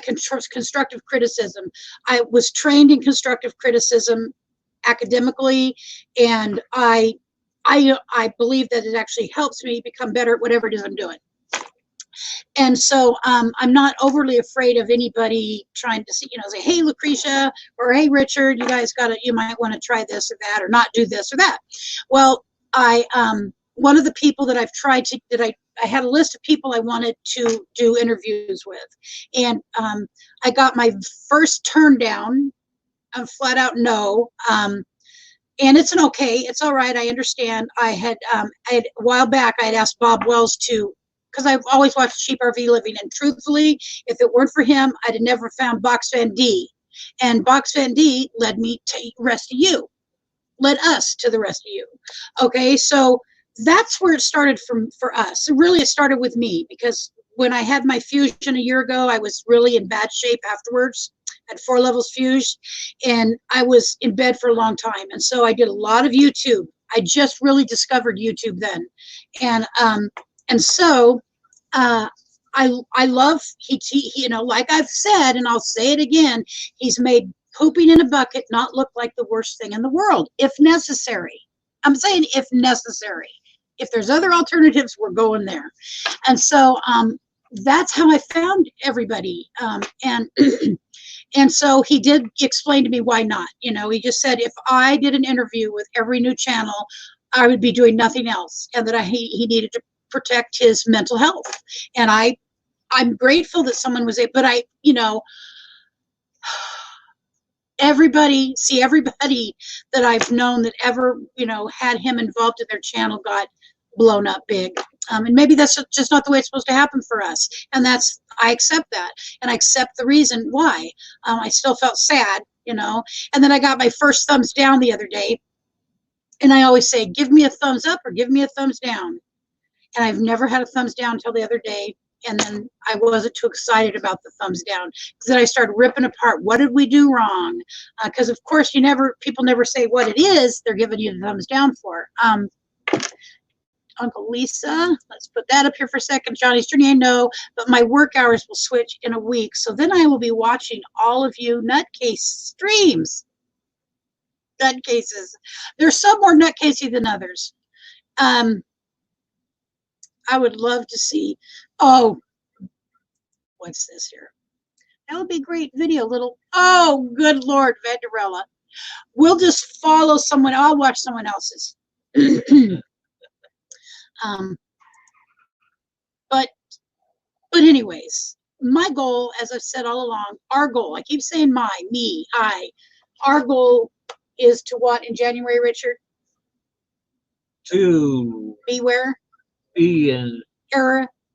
constructive criticism. I was trained in constructive criticism academically, and I believe that it actually helps me become better at whatever it is I'm doing. And so I'm not overly afraid of anybody trying to say, hey, Lucretia, or hey, Richard, you might want to try this or that, or not do this or that. Well, one of the people that I've tried to, I had a list of people I wanted to do interviews with. And I got my first turn down, flat out no. And it's an okay, it's all right, I understand. I had a while back, I had asked Bob Wells because I've always watched Cheap RV Living, and truthfully, if it weren't for him, I'd have never found Box Van D. And Box Van D led me to the rest of you. Led us to the rest of you. Okay, so that's where it started for us. It started with me, because when I had my fusion a year ago, I was really in bad shape afterwards. I had 4 levels fused, and I was in bed for a long time. And so I did a lot of YouTube. I just really discovered YouTube then. And so I love, like I've said, and I'll say it again, he's made pooping in a bucket not look like the worst thing in the world, if necessary. I'm saying if necessary. If there's other alternatives, we're going there. And so that's how I found everybody. And and so he did explain to me why not. You know, he just said if I did an interview with every new channel, I would be doing nothing else, and that he needed to protect his mental health. And I'm grateful that someone was able, but you know, everybody that I've known that ever, you know, had him involved in their channel got blown up big. And maybe that's just not the way it's supposed to happen for us. And I accept that. And I accept the reason why. I still felt sad, you know. And then I got my first thumbs down the other day. And I always say, give me a thumbs up or give me a thumbs down. And I've never had a thumbs down until the other day. And then I wasn't too excited about the thumbs down, because then I started ripping apart, what did we do wrong? Because of course people never say what it is they're giving you the thumbs down for. Uncle Lisa, let's put that up here for a second. Johnny's Journey, I know, but my work hours will switch in a week. So then I will be watching all of you nutcase streams. Nutcases. There's some more nutcasey than others. I would love to see, oh, what's this here? That would be a great video, oh, good Lord, Vanderella. We'll just follow someone, I'll watch someone else's. But anyways, my goal, as I've said all along, our goal, I keep saying our goal is to what in January, Richard? To be where? Be in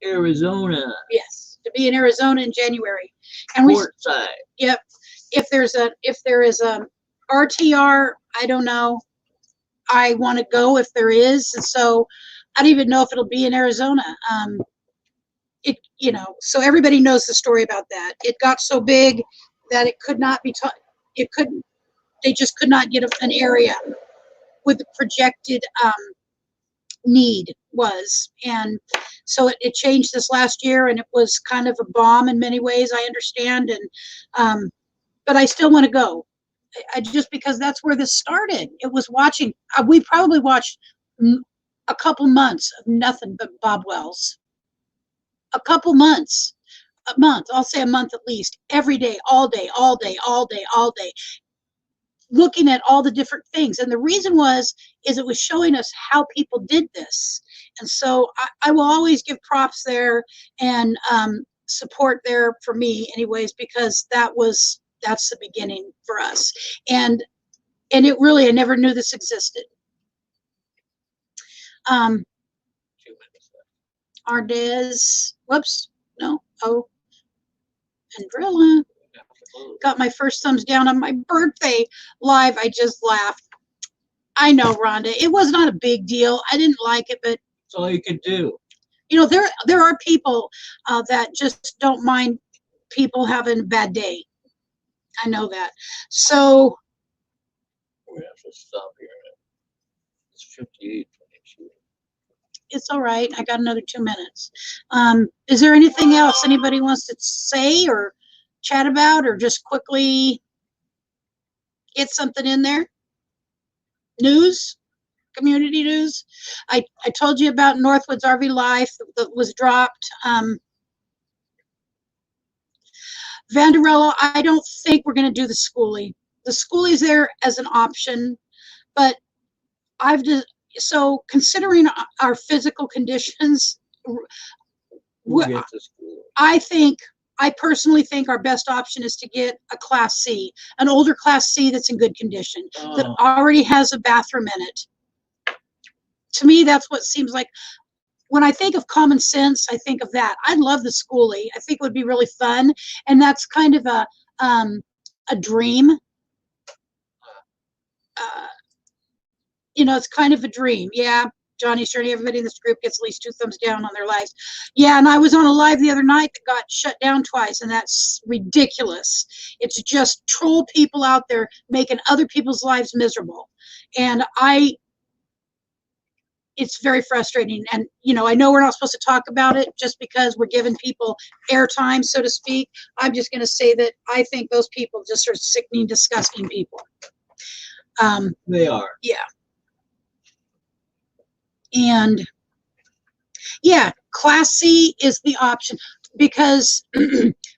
Arizona. Yes, to be in Arizona in January. And Courtside. Yep. If there is a RTR, I don't know. I want to go if there is. And so I don't even know if it'll be in Arizona. You know, so everybody knows the story about that. It got so big that it could not be taught. They just could not get an area with the projected need was. And so it changed this last year, and it was kind of a bomb in many ways, I understand. And but I still want to go. I just, because that's where this started. It was watching, we probably watched a couple months of nothing but Bob Wells. A couple months, a month, I'll say a month at least, every day, all day, all day, all day, all day, looking at all the different things. And the reason is it was showing us how people did this. And so I will always give props there and support there for me anyways, because that's the beginning for us. And it really, I never knew this existed. Ardez, whoops, no, Andrilla. Got my first thumbs down on my birthday live. I just laughed. I know, Rhonda. It was not a big deal. I didn't like it, but that's all you could do. You know, there are people that just don't mind people having a bad day. I know that. So we have to stop here. It's 58. It's all right. I got another 2 minutes. Is there anything else anybody wants to say or chat about, or just quickly get something in there? News, community news. I told you about Northwoods RV Life that was dropped. Vanderella, I don't think we're going to do the schoolie. The schoolie's there as an option, but so considering our physical conditions, I personally think our best option is to get a Class C, an older Class C that's in good condition, that already has a bathroom in it. To me, that's what seems like, when I think of common sense, I think of that. I love the schoolie. I think it would be really fun, and that's kind of a dream. You know, it's kind of a dream. Yeah, Johnny's Journey, everybody in this group gets at least 2 thumbs down on their lives. Yeah, and I was on a live the other night that got shut down twice, and that's ridiculous. It's just troll people out there making other people's lives miserable. And it's very frustrating. And, you know, I know we're not supposed to talk about it just because we're giving people airtime, so to speak. I'm just going to say that I think those people just are sickening, disgusting people. They are. Yeah. And yeah, Class C is the option. because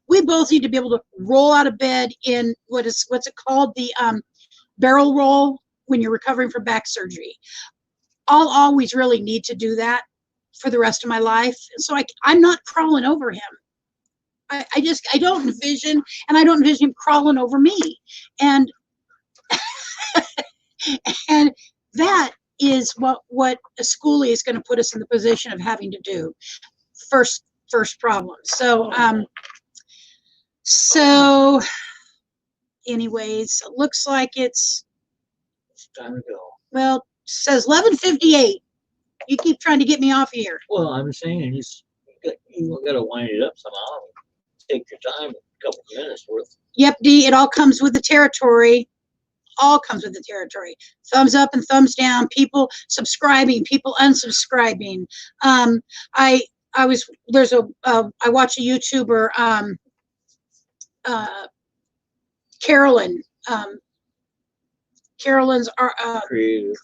we both need to be able to roll out of bed in what's it called, the barrel roll when you're recovering from back surgery. I'll always really need to do that for the rest of my life. So I'm not crawling over him. I don't envision, and I don't envision him crawling over me. And and that is what a schoolie is going to put us in the position of having to do. First problem. So anyways, it looks like it's time to go. Well, it says 11:58. You keep trying to get me off of here. Well, I'm saying you got to wind it up somehow. Take your time, a couple of minutes worth. Yep, D, it all comes with the territory. All comes with the territory. Thumbs up and thumbs down. People subscribing, people unsubscribing. I watch a YouTuber, Carolyn. Carolyn's creative.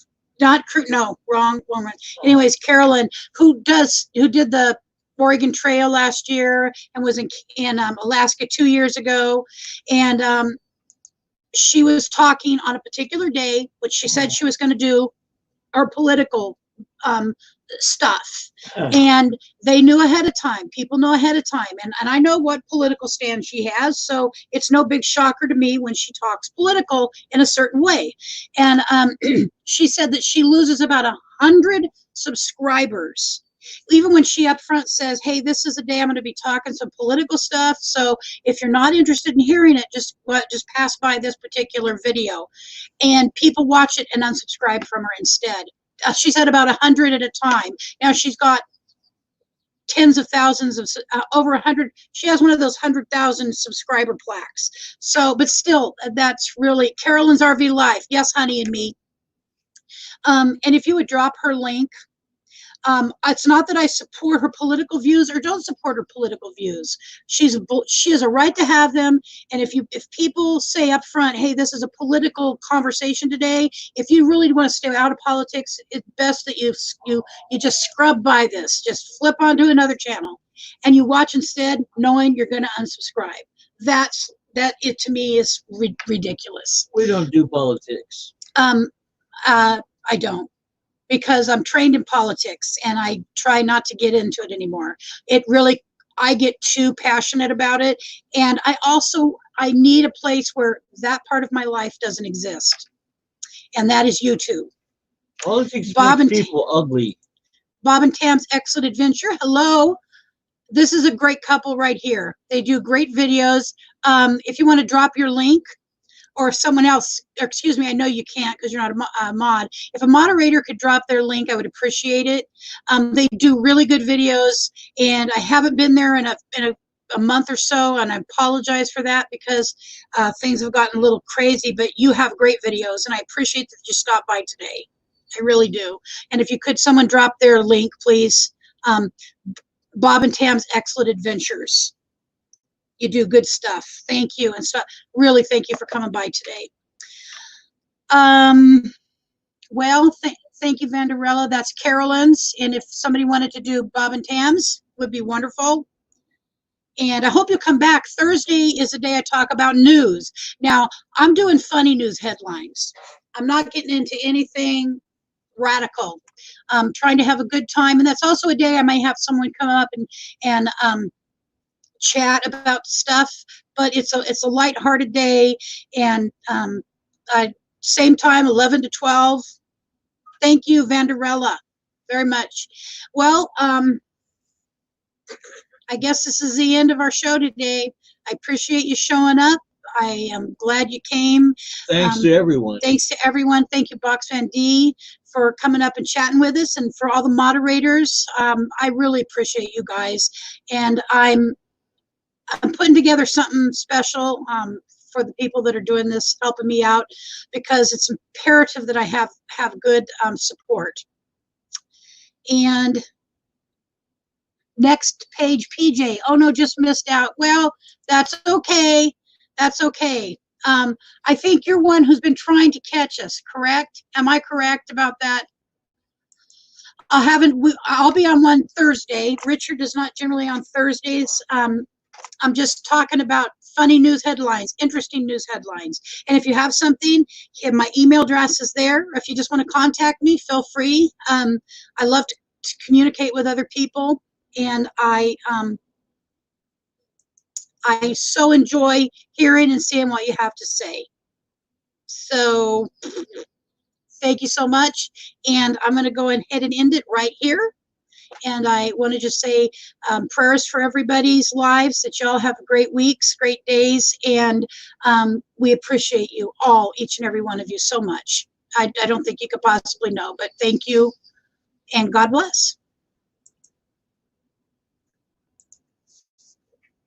Wrong one. Anyways, Carolyn, who did the Oregon Trail last year and was in Alaska 2 years ago, and she was talking on a particular day, which she said she was going to do our political stuff, and they knew ahead of time. People know ahead of time, and I know what political stand she has, so it's no big shocker to me when she talks political in a certain way. And she said that she loses about 100 subscribers even when she up front says, hey, this is the day I'm going to be talking some political stuff, so if you're not interested in hearing it, just pass by this particular video. And people watch it and unsubscribe from her instead. She said about 100 at a time. Now she's got tens of thousands of over 100. She has one of those 100,000 subscriber plaques. So, but still, that's really Carolyn's RV Life. Yes, honey and me. And if you would drop her link, it's not that I support her political views or don't support her political views. She has a right to have them. And if people say up front, hey, this is a political conversation today, if you really want to stay out of politics, it's best that you just scrub by this, just flip onto another channel, and you watch instead, knowing you're going to unsubscribe. That to me is ridiculous. We don't do politics. I don't, because I'm trained in politics and I try not to get into it anymore. I get too passionate about it. And I need a place where that part of my life doesn't exist. And that is YouTube. Politics makes people ugly. Bob and Tam's Excellent Adventure. Hello. This is a great couple right here. They do great videos. If you want to drop your link, or someone else, or excuse me, I know you can't because you're not a mod. If a moderator could drop their link, I would appreciate it. They do really good videos, and I haven't been there in a month or so, and I apologize for that because things have gotten a little crazy, but you have great videos, and I appreciate that you stopped by today. I really do. And if you could, someone drop their link, please. Bob and Tam's Excellent Adventures. You do good stuff. Thank you. And so really thank you for coming by today. Well, thank you, Vanderella. That's Carolyn's. And if somebody wanted to do Bob and Tam's, would be wonderful. And I hope you'll come back. Thursday is the day I talk about news. Now, I'm doing funny news headlines. I'm not getting into anything radical. I'm trying to have a good time. And that's also a day I may have someone come up and chat about stuff, but it's a lighthearted day, and same time, 11 to 12. Thank you, Vanderella, very much. Well, I guess this is the end of our show today. I appreciate you showing up. I am glad you came. Thanks to everyone. Thanks to everyone. Thank you, Box Van D, for coming up and chatting with us, and for all the moderators. I really appreciate you guys, and I'm putting together something special for the people that are doing this, helping me out, because it's imperative that I have good support. And next page, PJ. Oh no, just missed out. Well, that's okay. That's okay. I think you're one who's been trying to catch us, correct? Am I correct about that? I'll be on one Thursday. Richard is not generally on Thursdays. I'm just talking about funny news headlines, interesting news headlines. And if you have something, my email address is there. If you just want to contact me, feel free. I love to communicate with other people, and I so enjoy hearing and seeing what you have to say. So thank you so much. And I'm going to go ahead and end it right here. And I want to just say prayers for everybody's lives, that y'all have great weeks, great days. And we appreciate you all, each and every one of you, so much. I don't think you could possibly know, but thank you, and God bless.